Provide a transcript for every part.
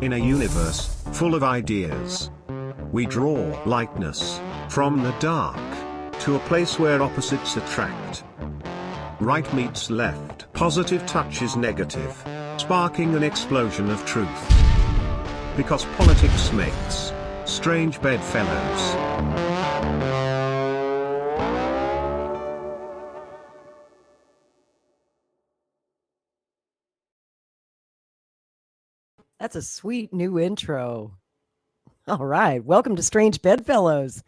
In a universe full of ideas, we draw lightness from the dark to a place where opposites attract. Right meets left, positive touches negative, sparking an explosion of truth. Because politics makes strange bedfellows. That's a sweet new intro. All right. Welcome to Strange Bedfellows.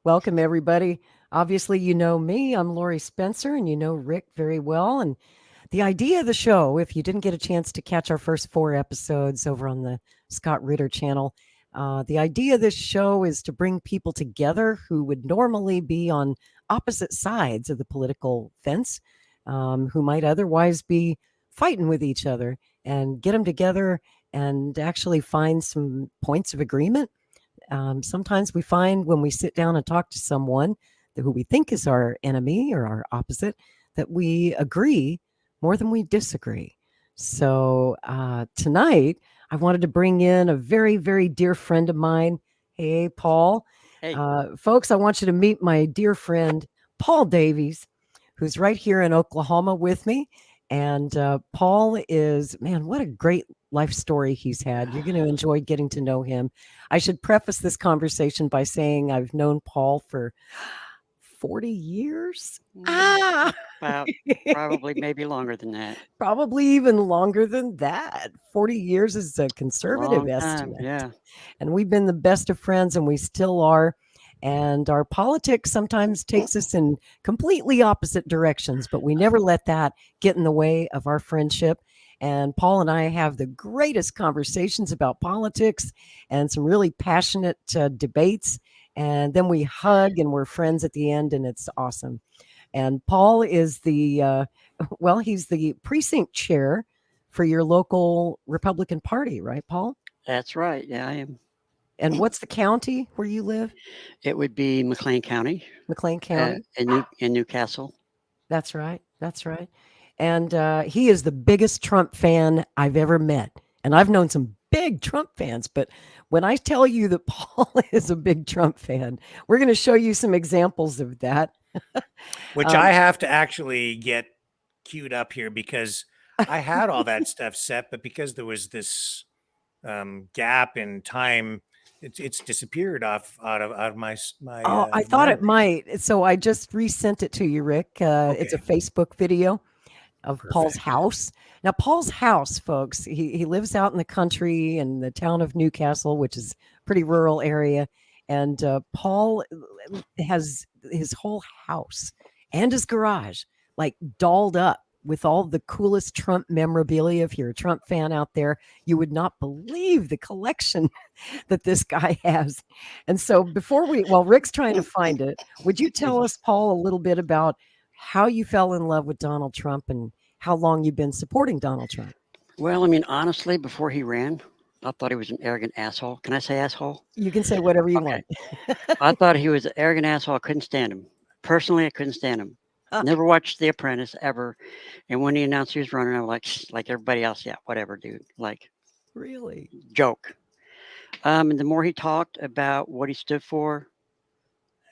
Welcome, everybody. Obviously, you know me. I'm Lori Spencer, and you know Rick very well. And the idea of the show, if you didn't get a chance to catch our first 4 episodes over on the Scott Ritter channel, the idea of this show is to bring people together who would normally be on opposite sides of the political fence, who might otherwise be fighting with each other, and get them together and actually find some points of agreement. Sometimes we find when we sit down and talk to someone who we think is our enemy or our opposite, that we agree more than we disagree. So tonight, I wanted to bring in a very, very dear friend of mine. Hey, Paul. Hey. Folks, I want you to meet my dear friend, Paul Davies, who's right here in Oklahoma with me. And Paul is, man, what a great life story he's had. You're going to enjoy getting to know him. I should preface this conversation by saying I've known Paul for 40 years. About probably maybe longer than that. Probably even longer than that. 40 years is a conservative Long time, estimate. yeah. And we've been the best of friends, and we still are. And our politics sometimes takes us in completely opposite directions, but we never let that get in the way of our friendship. And Paul and I have the greatest conversations about politics and some really passionate debates. And then we hug and we're friends at the end, and it's awesome. And Paul is the, he's the precinct chair for your local Republican Party, right, Paul? That's right. Yeah, I am. And what's the county where you live? It would be McLean County. McLean County? In Newcastle. That's right. That's right. And he is the biggest Trump fan I've ever met. And I've known some big Trump fans, but when I tell you that Paul is a big Trump fan, we're going to show you some examples of that. Which I have to actually get queued up here because I had all that stuff set, but because there was this gap in time, it's disappeared out of my. I thought it might, so I just resent it to you, Rick. It's a Facebook video of Paul's house. Now, Paul's house, folks, he lives out in the country in the town of Newcastle, which is a pretty rural area. And Paul has his whole house and his garage like dolled up with all the coolest Trump memorabilia. If you're a Trump fan out there, you would not believe the collection that this guy has. And so while Rick's trying to find it, would you tell us, Paul, a little bit about how you fell in love with Donald Trump and how long you've been supporting Donald Trump? Well, I mean, honestly, before he ran, I thought he was an arrogant asshole. Can I say asshole? You can say whatever you want. I thought he was an arrogant asshole. I couldn't stand him. Personally, I couldn't stand him. Never watched The Apprentice ever. And when he announced he was running, I was like everybody else, yeah, whatever, dude. Like, really? Joke. And the more he talked about what he stood for,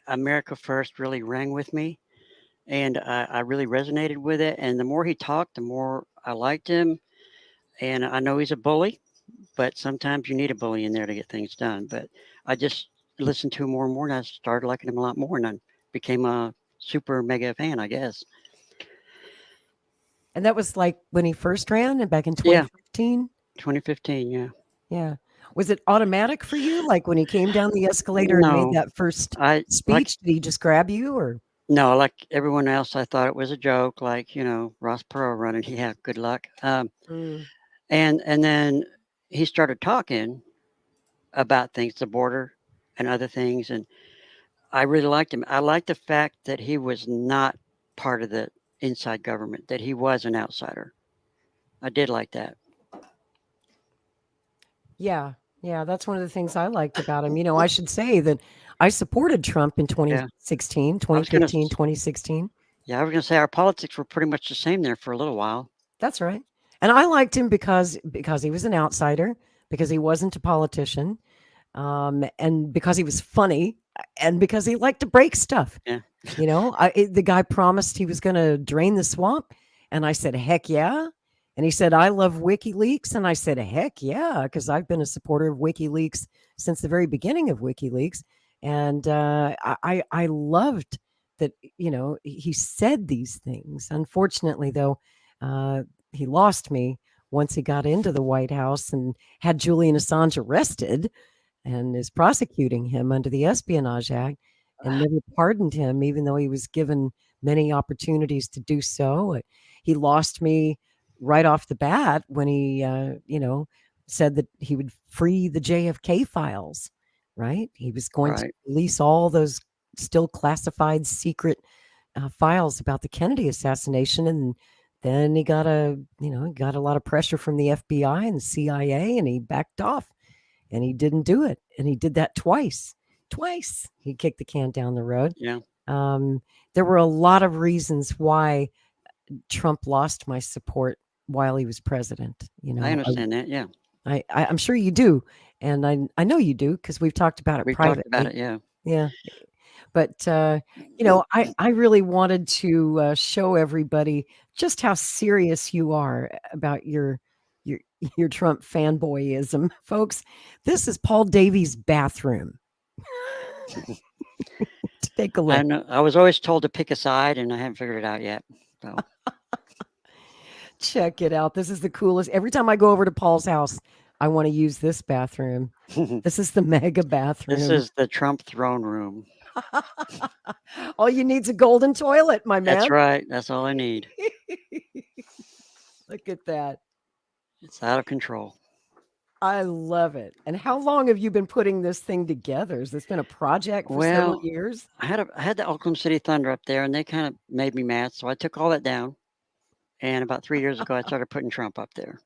America First really rang with me. And I really resonated with it. And the more he talked, the more I liked him. And I know he's a bully, but sometimes you need a bully in there to get things done. But I just listened to him more and more, and I started liking him a lot more. And I became a super mega fan, I guess. And that was like when he first ran and back in 2015? Yeah. 2015, yeah. Yeah. Was it automatic for you? Like when he came down the escalator and made that first speech, did he just grab you or? No, like everyone else, I thought it was a joke. Like, Ross Perot running. Yeah, good luck. And then he started talking about things, the border and other things. And I really liked him. I liked the fact that he was not part of the inside government, that he was an outsider. I did like that. Yeah. Yeah, that's one of the things I liked about him. I should say that I supported Trump in 2016, 2015, 2016. Yeah, I was going to say our politics were pretty much the same there for a little while. That's right. And I liked him because he was an outsider, because he wasn't a politician, and because he was funny, and because he liked to break stuff. Yeah. The guy promised he was going to drain the swamp, and I said, heck yeah. And he said, I love WikiLeaks. And I said, heck yeah, because I've been a supporter of WikiLeaks since the very beginning of WikiLeaks. And I loved that, he said these things. Unfortunately, though, he lost me once he got into the White House and had Julian Assange arrested and is prosecuting him under the Espionage Act and never pardoned him, even though he was given many opportunities to do so. He lost me right off the bat when he, said that he would free the JFK files, right? He was going to release all those still classified secret files about the Kennedy assassination. And then he got a lot of pressure from the FBI and CIA, and he backed off and he didn't do it. And he did that twice. He kicked the can down the road. Yeah. There were a lot of reasons why Trump lost my support while he was president. I understand that. Yeah. I'm sure you do. And I know you do, because we've talked about it privately. Talked about it. Yeah. Yeah. But, I really wanted to show everybody just how serious you are about your Trump fanboyism. Folks, this is Paul Davies' bathroom. Take a look. I know. I was always told to pick a side, and I haven't figured it out yet. So. Check it out. This is the coolest. Every time I go over to Paul's house, I want to use this bathroom. This is the MAGA bathroom. This is the Trump throne room. All you need is a golden toilet, my man. That's right. That's all I need. Look at that. It's out of control. I love it. And how long have you been putting this thing together? Has this been a project for several years? I had the Oklahoma City Thunder up there, and they kind of made me mad. So I took all that down. And about 3 years ago, I started putting Trump up there.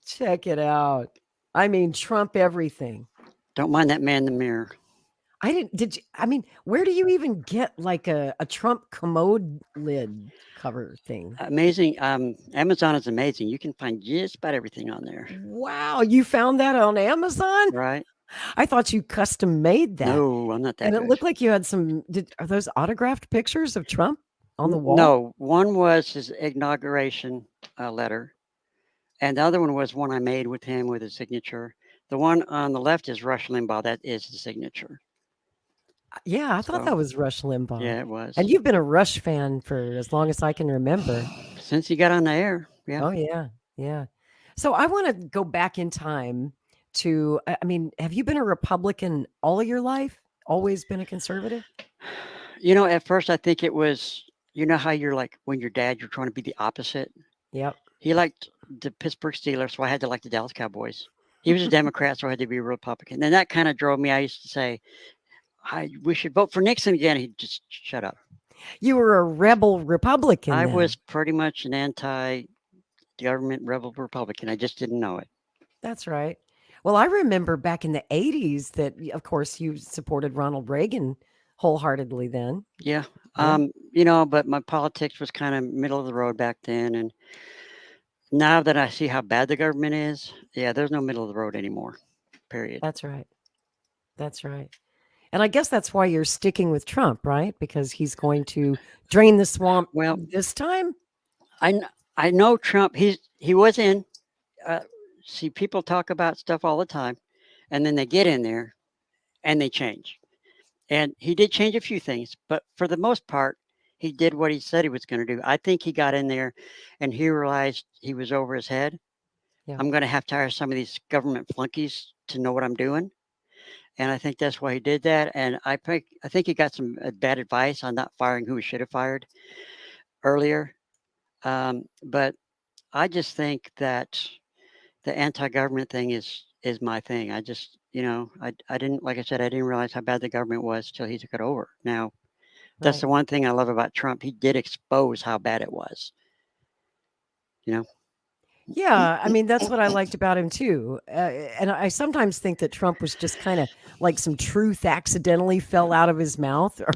Check it out. I mean, Trump everything. Don't mind that man in the mirror. Where do you even get like a Trump commode lid cover thing? Amazing. Amazon is amazing. You can find just about everything on there. Wow. You found that on Amazon? Right. I thought you custom made that. No, I'm not that And good. it looked like you had are those autographed pictures of Trump on the wall? No, one was his inauguration letter. And the other one was one I made with him with his signature. The one on the left is Rush Limbaugh. That is the signature. Yeah, I thought that was Rush Limbaugh. Yeah, it was. And you've been a Rush fan for as long as I can remember. Since he got on the air. Yeah. Oh, yeah. Yeah. So I want to go back in time to, have you been a Republican all of your life? Always been a conservative? At first I think it was, how you're like when your dad, you're trying to be the opposite. Yep. He liked the Pittsburgh Steelers, so I had to like the Dallas Cowboys. He was a Democrat, so I had to be a Republican. And that kind of drove me. I used to say, we should vote for Nixon again. He'd just shut up. You were a rebel Republican. I was pretty much an anti-government rebel Republican. I just didn't know it. That's right. Well, I remember back in the 80s that, of course, you supported Ronald Reagan wholeheartedly then. Yeah. But my politics was kind of middle of the road back then. And now that I see how bad the government is, there's no middle of the road anymore, period. That's right. That's right. And I guess that's why you're sticking with Trump, right? Because he's going to drain the swamp this time? I know Trump, he was in, see, people talk about stuff all the time, and then they get in there and they change. And he did change a few things, but for the most part, he did what he said he was going to do. I think he got in there and he realized he was over his head. Yeah. I'm going to have to hire some of these government flunkies to know what I'm doing. And I think that's why he did that. And I think he got some bad advice on not firing who he should have fired earlier. But I just think that the anti-government thing is my thing. I just, I didn't, like I said, I didn't realize how bad the government was till he took it over. Now, that's the one thing I love about Trump. He did expose how bad it was. Yeah, that's what I liked about him too. And I sometimes think that Trump was just kind of like some truth accidentally fell out of his mouth. Or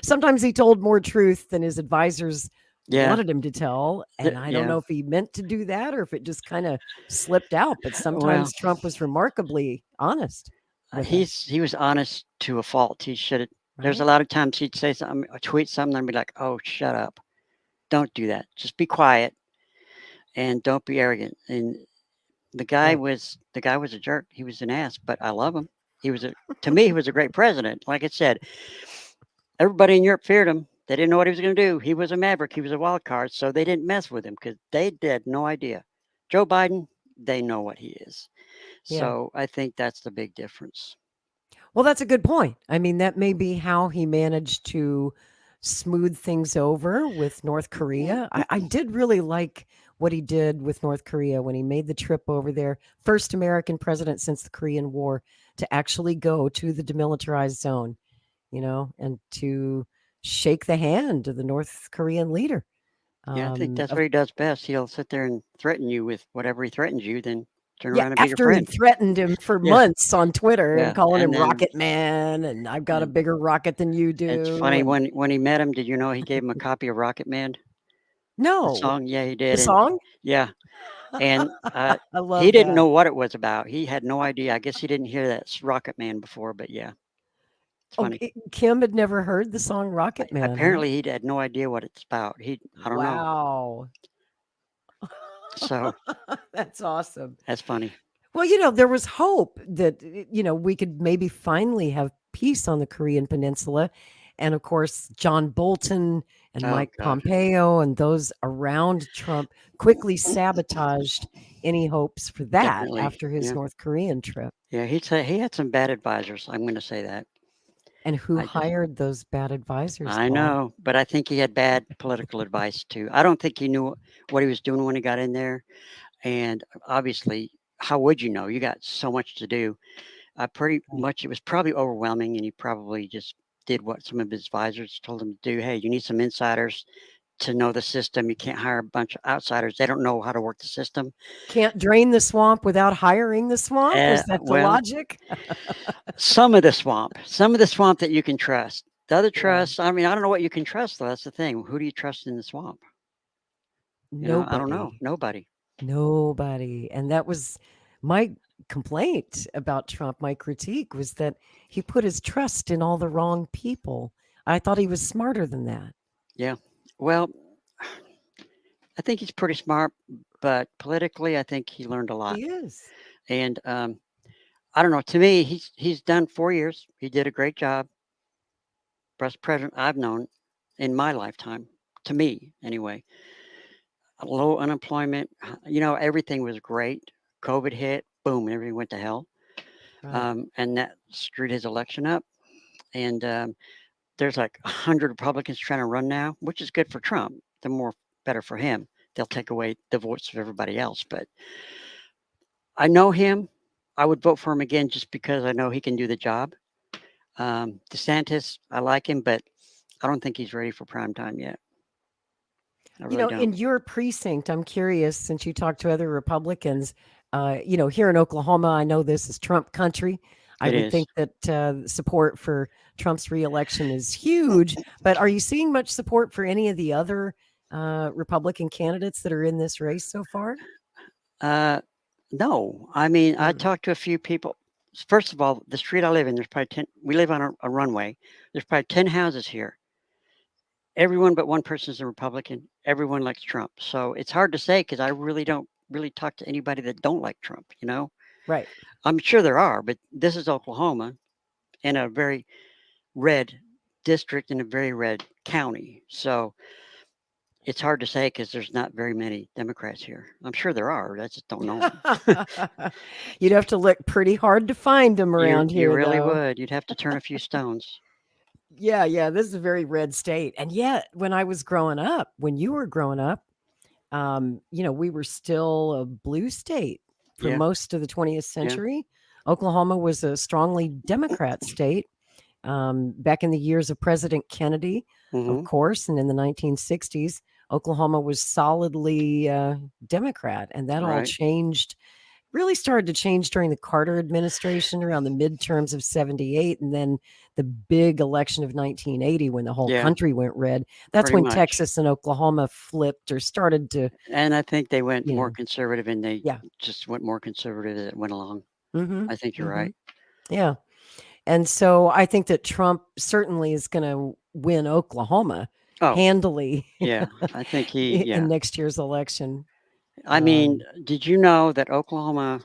sometimes he told more truth than his advisors Yeah. wanted him to tell. And I don't know if he meant to do that or if it just kind of slipped out. But sometimes Trump was remarkably honest. He was honest to a fault. He should have. Right? There's a lot of times he'd say something, tweet something, and be like, "Oh, shut up! Don't do that. Just be quiet, and don't be arrogant." And the guy was a jerk. He was an ass, but I love him. To me, he was a great president. Like I said, everybody in Europe feared him. They didn't know what he was going to do. He was a maverick. He was a wild card, so they didn't mess with him because they had no idea. Joe Biden, they know what he is. So I think that's the big difference. Well, that's a good point. I mean, that may be how he managed to smooth things over with North Korea. I did really like what he did with North Korea when he made the trip over there. First American president since the Korean War to actually go to the demilitarized zone, and to shake the hand of the North Korean leader. Yeah, I think that's what he does best. He'll sit there and threaten you with whatever he threatens you, then turn around and be your friend. After he threatened him for months on Twitter and calling him Rocket Man, and I've got a bigger rocket than you do. It's funny, when he met him, did you know he gave him a copy of Rocket Man? No. The song? Yeah, he did. The song? Yeah. And I love he didn't know what it was about. He had no idea. I guess he didn't hear that Rocket Man before, but yeah. It's funny. Kim had never heard the song Rocket Man. Apparently, he had no idea what it's about. I don't know. Wow. So that's awesome. That's funny. Well, there was hope that, we could maybe finally have peace on the Korean Peninsula. And of course, John Bolton and Mike Pompeo and those around Trump quickly sabotaged any hopes for that after his North Korean trip. Yeah, he had some bad advisors. I'm going to say that. And who hired those bad advisors? I know, but I think he had bad political advice too. I don't think he knew what he was doing when he got in there. And obviously, how would you know? You got so much to do. Pretty much, it was probably overwhelming, and he probably just did what some of his advisors told him to do. Hey, you need some insiders to know the system. You can't hire a bunch of outsiders. They don't know how to work the system. Can't drain the swamp without hiring the swamp? Is that the logic? Some of the swamp that you can trust. The other trust, I mean, I don't know what you can trust, though. That's the thing. Who do you trust in the swamp? Nobody. I don't know. Nobody. And that was my complaint about Trump. My critique was that he put his trust in all the wrong people. I thought he was smarter than that. Yeah. Well, I think he's pretty smart, but politically, I think he learned a lot. He is. And I don't know. To me, he's done 4 years. He did a great job. Best president I've known in my lifetime. To me, anyway. Low unemployment. Everything was great. COVID hit. Boom, everything went to hell. Right. And that screwed his election up. And there's like 100 Republicans trying to run now, which is good for Trump. The better for him. They'll take away the votes of everybody else. But I know him. I would vote for him again just because I know he can do the job. DeSantis, I like him, but I don't think he's ready for prime time yet. In your precinct, I'm curious, since you talk to other Republicans, here in Oklahoma, I know this is Trump country. I would think that support for Trump's reelection is huge, but are you seeing much support for any of the other Republican candidates that are in this race so far? No. I mean, I talked to a few people. First of all, the street I live in, there's probably 10. We live on a runway. There's probably 10 houses here. Everyone but one person is a Republican. Everyone likes Trump. So it's hard to say because I really don't talk to anybody that don't like Trump, Right. I'm sure there are, but this is Oklahoma in a very red district in a very red county. So it's hard to say because there's not very many Democrats here. I'm sure there are. I just don't know. You'd have to look pretty hard to find them around here. You really would. You'd have to turn a few stones. Yeah. This is a very red state. And yet, when you were growing up, we were still a blue state for most of the 20th century. Yeah. Oklahoma was a strongly Democrat state back in the years of President Kennedy, of course, and in the 1960s. Oklahoma was solidly Democrat, and that all changed really started to change during the Carter administration around the midterms of 78 and then the big election of 1980 when the whole country went red. That's pretty when much. Texas and Oklahoma flipped or started to. And I think they went you more know. conservative, and they Yeah. just went more conservative as it went along. Mhm, I think you're mhm. right. Yeah. And so I think that Trump certainly is going to win Oklahoma Oh, handily yeah. I think he, yeah. in next year's election. I mean, did you know that Oklahoma,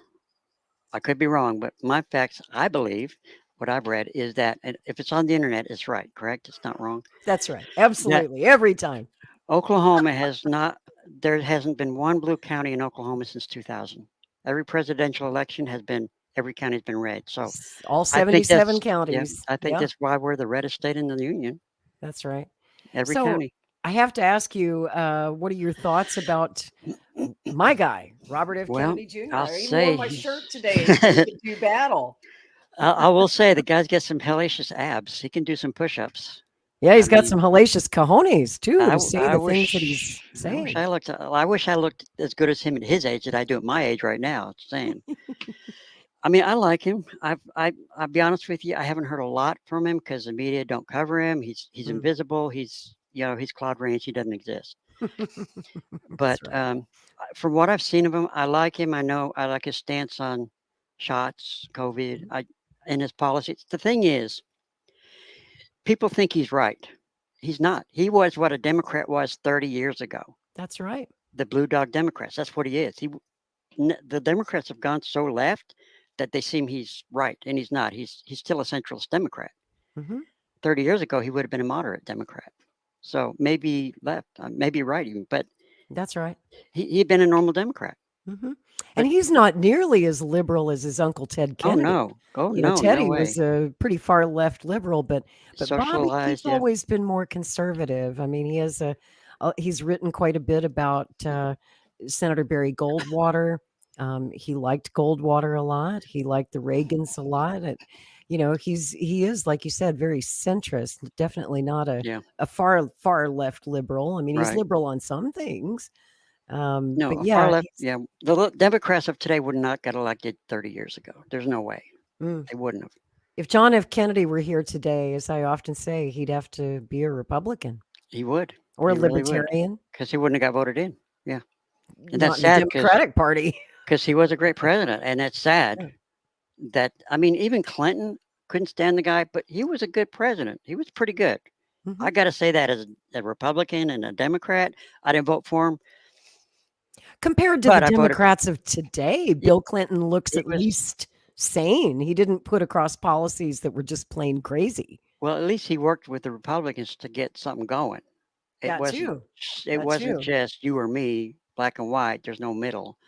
I could be wrong, but my facts, I believe, what I've read is that, and if it's on the internet, it's right, correct? It's not wrong. That's right. That Absolutely. Every time. Oklahoma has not, there hasn't been one blue county in Oklahoma since 2000. Every presidential election has been, every county's been red. So All I think 77 that's, yeah, counties. I think Yeah, that's why we're the reddest state in the union. that's right. Every So county. I have to ask you, what are your thoughts about my guy, Robert F. Well, Kennedy Jr.? I'll I even say wore my shirt today so we could do battle. I will say the guy's got some hellacious abs. He can do some push-ups. Yeah, he's I got mean, some hellacious cojones too I, to say I the things that he's wish, I saying. wish I looked as good as him at his age that I do at my age right now. It's saying. I mean, I like him. I'll be honest with you. I haven't heard a lot from him because the media don't cover him. He's invisible. He's he's Claude Rains. He doesn't exist. But right. from what I've seen of him, I like him. I know I like his stance on shots, COVID, and his policies. The thing is, people think he's right. He's not. He was what a Democrat was 30 years ago. That's right. The Blue Dog Democrats. That's what he is. The Democrats have gone so left that they seem he's right, and he's not. He's still a centralist Democrat. Mhm. 30 years ago, he would have been a moderate Democrat. So maybe left, maybe right even, but That's right. he'd been a normal Democrat. Mhm. And he's not nearly as liberal as his uncle Ted Oh Kennedy. no! Oh You know, no! No Teddy was way! a pretty far left liberal, but Bobby, he's Socialized, yeah. always been more conservative. I mean, he has he's written quite a bit about Senator Barry Goldwater. He liked Goldwater a lot. He liked the Reagans a lot. You know, he is, like you said, very centrist. Definitely not Yeah. a far left liberal. I mean, he's Right. liberal on some things. No, But a yeah, far left. Yeah, the Democrats of today would not get elected 30 years ago. There's no way they wouldn't have. if John F. Kennedy were here today, as I often say, he'd have to be a Republican He would, or a he really would, libertarian, because he wouldn't have got voted in. Yeah, and not that's in the sad because Democratic Party. he was a great president, and it's sad Yeah. that I mean even Clinton couldn't stand the guy, but he was a good president. He was pretty good. I Mhm. got to say that as a Republican and a Democrat, I didn't vote for him, Compared to but the I voted. Democrats of today, Bill Clinton looks He at was least sane. He didn't put across policies that were just plain crazy. well. At least he worked with the Republicans to get something going. It That wasn't. too. It That wasn't too. just you or me, black and white. There's no middle,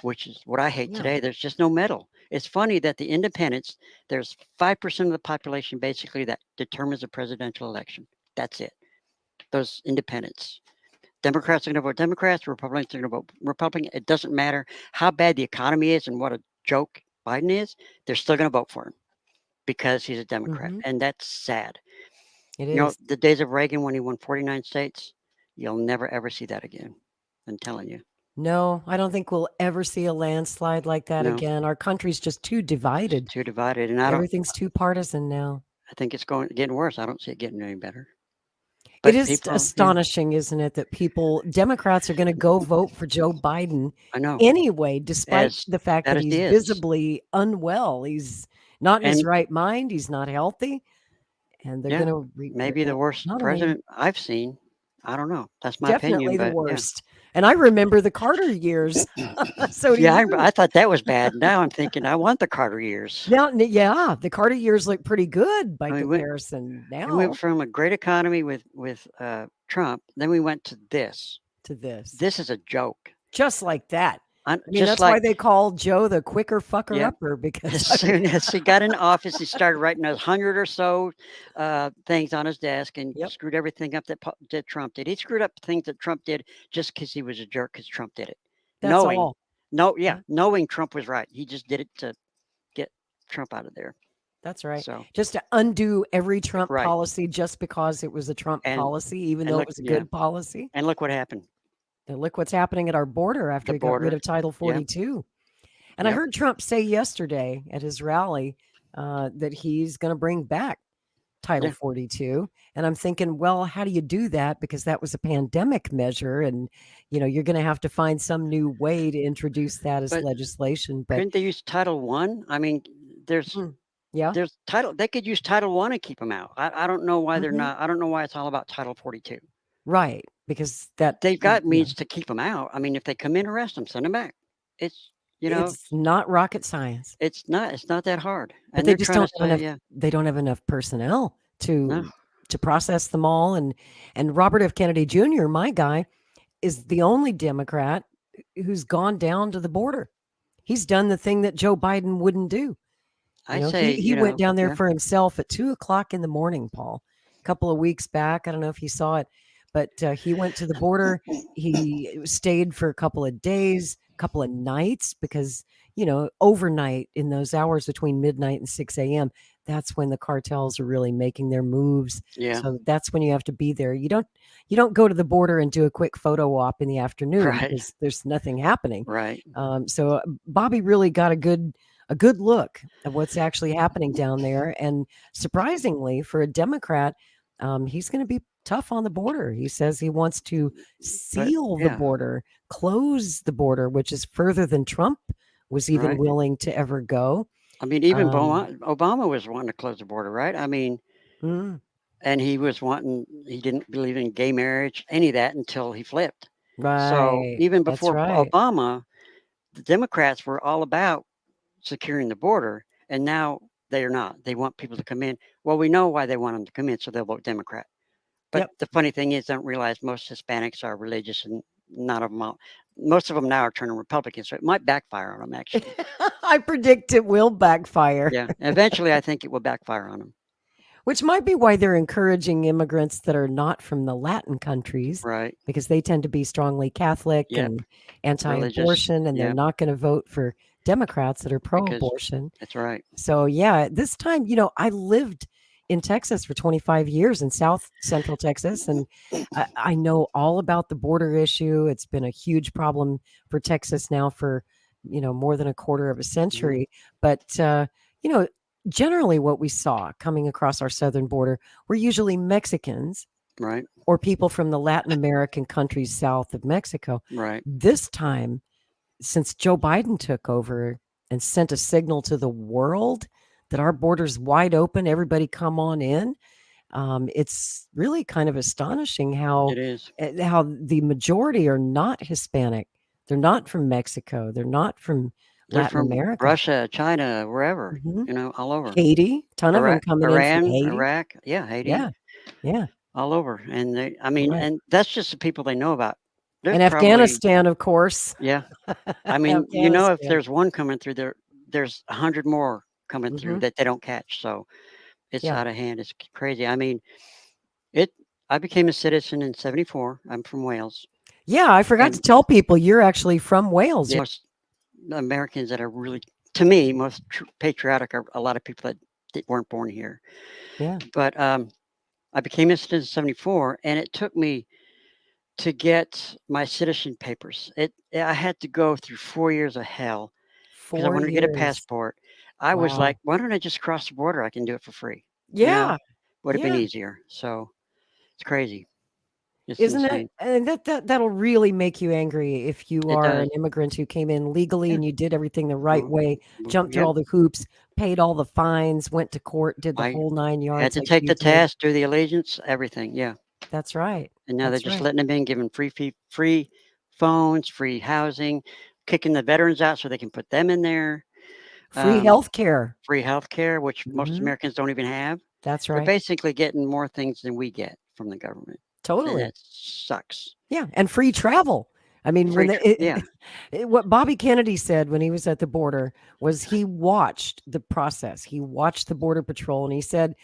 which is what I hate Yeah. today. There's just no middle. It's funny that the independents, there's 5% of the population basically that determines the presidential election. That's it. Those independents. Democrats are going to vote Democrats. Republicans are going to vote Republican. It doesn't matter how bad the economy is and what a joke Biden is. They're still going to vote for him because he's a Democrat, and that's sad. It You know, is. the days of Reagan when he won 49 states, you'll never ever see that again. I'm telling you. No, I don't think we'll ever see a landslide like that No. again. Our country's just too It's divided. too divided, and Everything's too partisan now. I think it's getting worse. I don't see it getting any better. It But is people, astonishing, isn't it, that Democrats are going to go vote for Joe Biden I know, anyway, despite as the fact bad that as he's he is, visibly unwell. He's not in his and right mind. He's not healthy. And they're yeah, going maybe the worst not only president I've seen. I don't know. That's my definitely opinion, the but yeah. worst. And I remember the Carter years. So do Yeah, you. I thought that was bad. Now I'm thinking I want the Carter years. Now, yeah, the Carter years look pretty good by I mean, we comparison went now from a great economy with Trump, then we went to this. to this. This is a joke. Just like that. I mean, Just that's why like they call Joe the quicker fucker Yeah. upper as because soon as he got in office, he started writing 100 or so things on his desk and Yep. screwed everything up that Trump did. He screwed up things that Trump did just because he was a jerk because Trump did it. that's all. Knowing Trump was right. He just did it to get Trump out of there. That's right. So Just to undo every Trump Right. policy just because it was a Trump And- policy, even and though look- it was a yeah. good policy. and look what happened. And look what's happening at our border after The he got rid border. of Title 42. And I Yep. heard Trump say yesterday at his rally that he's going to bring back Title Yeah. 42. And I'm thinking, well, how do you do that? Because that was a pandemic measure. And, you're going to have to find some new way to introduce that as But legislation. But couldn't they use Title One? I mean, there's yeah. there's title. They could use Title One and keep them out. I don't know why they're Mhm. not. I don't know why it's all about Title 42. Right. Because that They've got means to keep them out. I mean, if they come in, arrest them, send them back. It's it's not rocket science. it's not that hard. But And they they're just trying don't to have enough. say, yeah, They don't have enough personnel no, to process them all. And Robert F. Kennedy Jr., my guy, is the only Democrat who's gone down to the border. He's done the thing that Joe Biden wouldn't do. I say, He went down there yeah, for himself at 2:00 in the morning, Paul, a couple of weeks back. I don't know if you saw it, but he went to the border. He stayed for a couple of days, couple of nights, because, overnight in those hours between midnight and 6 a.m., that's when the cartels are really making their moves. yeah, So that's when you have to be there. You don't go to the border and do a quick photo op in the afternoon right, because there's nothing happening. right. So Bobby really got a good look at what's actually happening down there. And surprisingly, for a Democrat, he's going to be tough on the border. He says he wants to seal the yeah. border, close the border, which is further than Trump was even Right. willing to ever go. I mean, even Um, Obama was wanting to close the border, right? I mean, mm, and he didn't believe in gay marriage, any of that until he flipped. So right. even That's before right. Obama, the Democrats were all about securing the border, and now they are not. They want people to come in. Well, we know why they want them to come in, so they'll vote Democrat. But Yep. the funny thing is, don't realize most Hispanics are religious, and not of them all. Most of them now are turning Republican, so it might backfire on them, actually. I predict it will backfire. Yeah, eventually, I think it will backfire on them. Which might be why they're encouraging immigrants that are not from the Latin countries, Right. because they tend to be strongly Catholic Yep. and Religious. anti-abortion, and they're Yep. not going to vote for Democrats that are pro-abortion. That's right. So yeah, this time, I lived in Texas for 25 years in South Central Texas, and I know all about the border issue. It's been a huge problem for Texas now for, more than a quarter of a century. But, generally what we saw coming across our southern border were usually Mexicans Right. or people from the Latin American countries south of Mexico. Right. This time, since Joe Biden took over and sent a signal to the world that our border's wide open, everybody come on in, it's really kind of astonishing how It is. how the majority are not Hispanic. They're not from Mexico. They're not from They're Latin from America. Russia, China, wherever, Mhm. all over. Haiti, ton of them coming in from Iran, Haiti. Iraq, yeah, Haiti, Yeah, yeah, all over. And right. and that's just the people they know about. There's And Afghanistan, of course. yeah. I mean, if Afghanistan. there's one coming through there, there's 100 more coming through Mhm. that they don't catch. So it's Yeah. out of hand. It's crazy. I mean, I became a citizen in 74. I'm from Wales. Yeah, I forgot to And tell people you're actually from Wales. most Americans that are really, to me, most patriotic are a lot of people that weren't born here. Yeah. But I became a citizen in 74, and it took me to get my citizen papers. I had to go through 4 years of hell because I 4 wanted to get a years. passport. I was Wow. like, why don't I just cross the border? I can do it for free. Yeah. Would have been Yeah. easier. So it's crazy. It's Isn't insane. it? And that'll really make you angry if you It are does. an immigrant who came in legally Yeah. and you did everything the right way, jumped through Yep. all the hoops, paid all the fines, went to court, did the I whole 9 had yards to like take you the did. test, do the allegiance, everything. Yeah. That's right. And now they're That's just right. letting them in, giving free phones, free housing, kicking the veterans out so they can put them in there. Free healthcare. Free healthcare, which most Mhm. Americans don't even have. That's They're right. basically getting more things than we get from the government. And Totally. that sucks. Yeah, and free travel. I mean, when Yeah. what Bobby Kennedy said when he was at the border was he watched the process. He watched the Border Patrol, and he said,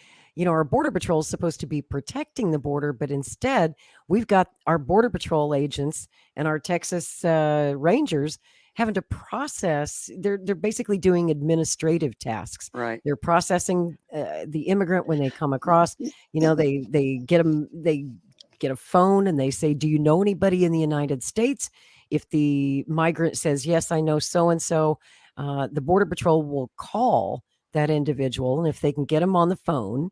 our Border Patrol is supposed to be protecting the border, but instead we've got our Border Patrol agents and our Texas Rangers having to process. They're basically doing administrative tasks. Right. They're processing the immigrant when they come across. They get them. They get a phone and they say, do you know anybody in the United States? If the migrant says, yes, I know so-and-so, the Border Patrol will call that individual, and if they can get them on the phone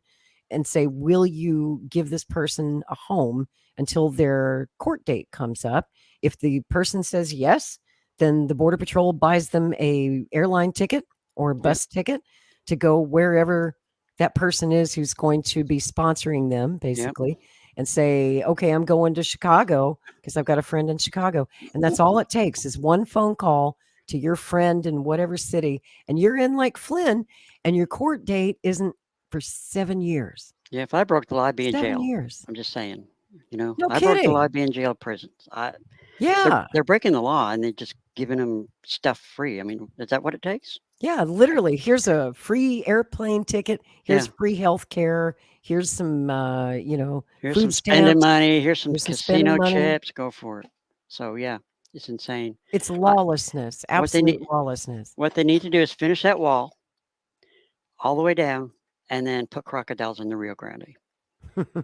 and say, will you give this person a home until their court date comes up? If the person says yes, then the Border Patrol buys them a airline ticket or a bus ticket to go wherever that person is who's going to be sponsoring them, basically, and say, okay, I'm going to Chicago because I've got a friend in Chicago. And that's all it takes is one phone call to your friend in whatever city, and you're in like Flynn, and your court date isn't for 7 years. Yeah, if I broke the law, I'd be in 7 jail. years. I'm just saying, No I broke the kidding. law, I'd be in jail, prisons. Yeah. They're breaking the law and they're just giving them stuff free. I mean, is that what it takes? Yeah, literally. Here's a free airplane ticket. Here's Yeah. free health care. Here's some, Here's food some spending stamps. money. Here's some Here's some spending casino money. chips. Go for it. So yeah, it's insane. It's lawlessness, absolute lawlessness. What they need to do is finish that wall all the way down and then put crocodiles in the Rio Grande.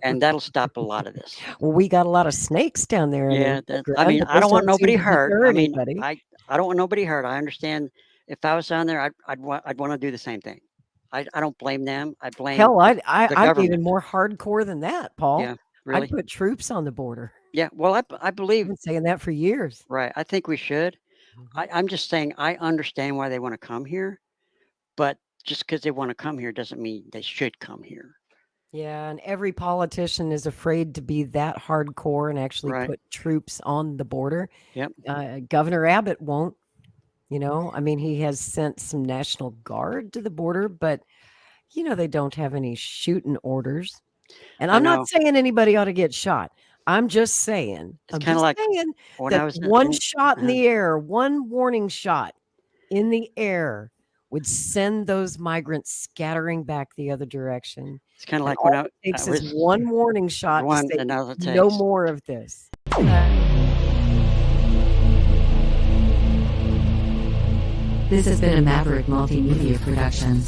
And that'll stop a lot of this. Well, we got a lot of snakes down there. Yeah, in the I mean, Rio Grande, I don't want those nobody seem to hurt. deter I mean, anybody. I don't want nobody hurt. I understand. If I was down there, I'd want to do the same thing. I don't blame them. I blame Hell, I'd be government. even more hardcore than that, Paul. Yeah, really. I'd put troops on the border. Yeah, well, I I've believe been saying that for years. right. I think we should. I'm just saying I understand why they want to come here, but just because they want to come here doesn't mean they should come here. Yeah, and every politician is afraid to be that hardcore and actually Right. put troops on the border. Yep. Governor Abbott won't. I mean, he has sent some National Guard to the border, but they don't have any shooting orders. And I I'm know. not saying anybody ought to get shot. I'm just saying. It's I'm kinda just like saying when I that was one in- shot in the air, one warning shot in the air would send those migrants scattering back the other direction. It's kind of like All when it takes I is was one warning shot one, to say and all it no takes. more of this. This has been a Maverick Multimedia production.